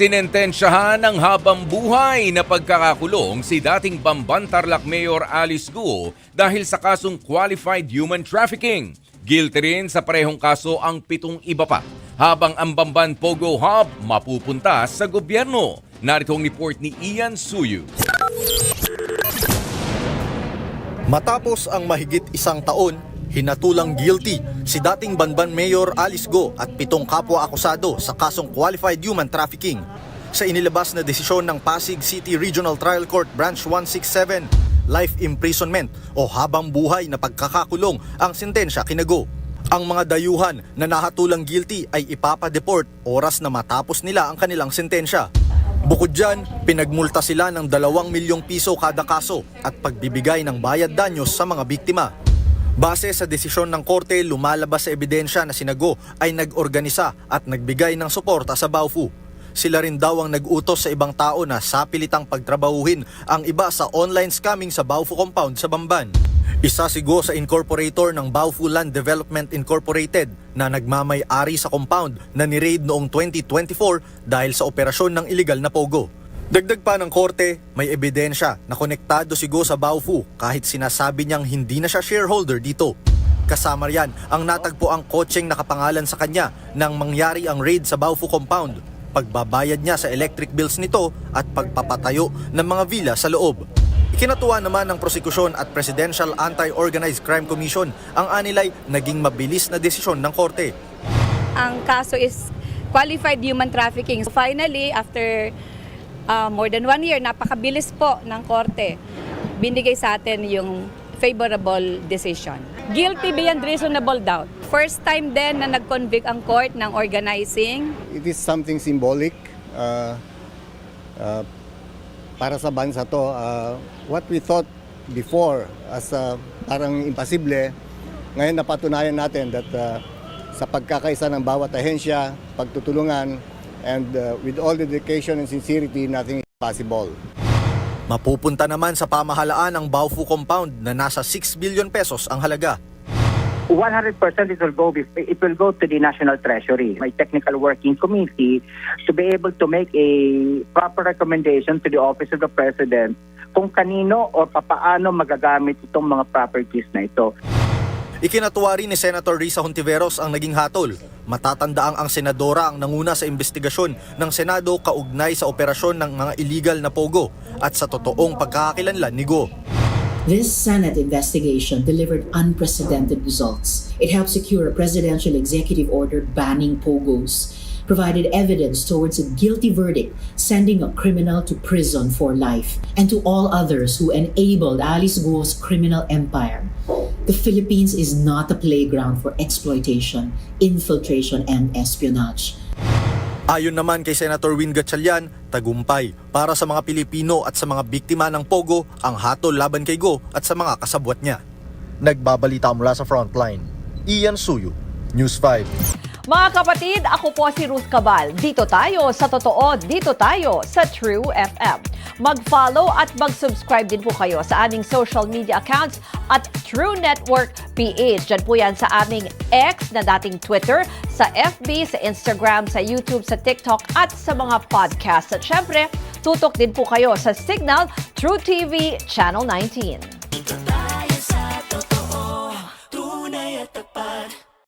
Sinentensyahan ng habang buhay na pagkakakulong si dating Bamban Tarlac Mayor Alice Guo dahil sa kasong qualified human trafficking. Guilty rin sa parehong kaso ang 7 iba pa, habang ang Bamban Pogo Hub mapupunta sa gobyerno. Narito ang report ni Ian Suyu. Matapos ang mahigit 1 taon, hinatulang guilty si dating Banban Mayor Alice Guo at 7 kapwa akusado sa kasong qualified human trafficking. Sa inilabas na desisyon ng Pasig City Regional Trial Court Branch 167, life imprisonment o habang buhay na pagkakakulong ang sentensya kina Guo. Ang mga dayuhan na nahatulang guilty ay ipapadeport oras na matapos nila ang kanilang sentensya. Bukod dyan, pinagmulta sila ng 2 milyong piso kada kaso at pagbibigay ng bayad danyos sa mga biktima. Base sa desisyon ng korte, lumalabas sa ebidensya na sina Guo ay nag-organisa at nagbigay ng suporta sa Baofu. Sila rin daw ang nag-utos sa ibang tao na sapilitang pagtrabahuhin ang iba sa online scamming sa Baofu compound sa Bamban. Isa si Guo sa incorporator ng Baofu Land Development Incorporated na nagmamay-ari sa compound na ni-raid noong 2024 dahil sa operasyon ng illegal na pogo. Dagdag pa ng korte, may ebidensya na konektado si Guo sa Baofu kahit sinasabi niyang hindi na siya shareholder dito. Kasama riyan ang natagpo ang kotseng nakapangalan sa kanya nang mangyari ang raid sa Baofu compound, pagbabayad niya sa electric bills nito at pagpapatayo ng mga villa sa loob. Ikinatuwa naman ng prosekusyon at Presidential Anti-Organized Crime Commission ang anilay naging mabilis na desisyon ng korte. Ang kaso is qualified human trafficking. Finally, after more than 1 year, napakabilis po ng korte. Binigay sa atin yung favorable decision. Guilty beyond reasonable doubt. First time din na nag-convict ang court ng organizing. It is something symbolic para sa bansa to. What we thought before as parang imposible, ngayon napatunayan natin that sa pagkakaisa ng bawat ahensya, pagtutulungan, and with all the dedication and sincerity, nothing is possible. Mapupunta naman sa pamahalaan ang Baofu compound na nasa 6 billion pesos ang halaga. 100% it will go to the National Treasury. My technical working committee to be able to make a proper recommendation to the Office of the President kung kanino o papaano magagamit itong mga properties na ito. Ikinatuwa rin ni Senator Risa Hontiveros ang naging hatol. Matatandaang ang senadora ang nanguna sa investigasyon ng Senado kaugnay sa operasyon ng mga illegal na pogo at sa totoong pagkakakilanlan ni Guo. This Senate investigation delivered unprecedented results. It helped secure a presidential executive order banning pogos, provided evidence towards a guilty verdict, sending a criminal to prison for life, and to all others who enabled Alice Guo's criminal empire. The Philippines is not a playground for exploitation, infiltration, and espionage. Ayon naman kay Senator Win Gatchalian, tagumpay para sa mga Pilipino at sa mga biktima ng pogo ang hatol laban kay Guo at sa mga kasabwat niya. Nagbabalita mula sa Frontline, Ian Suyu, News 5. Mga kapatid, ako po si Ruth Cabal. Dito tayo sa totoo, dito tayo sa True FM. Mag-follow at mag-subscribe din po kayo sa aming social media accounts at True Network PH. Diyan po yan sa aming X na dating Twitter, sa FB, sa Instagram, sa YouTube, sa TikTok at sa mga podcast. At syempre, tutok din po kayo sa Signal True TV Channel 19.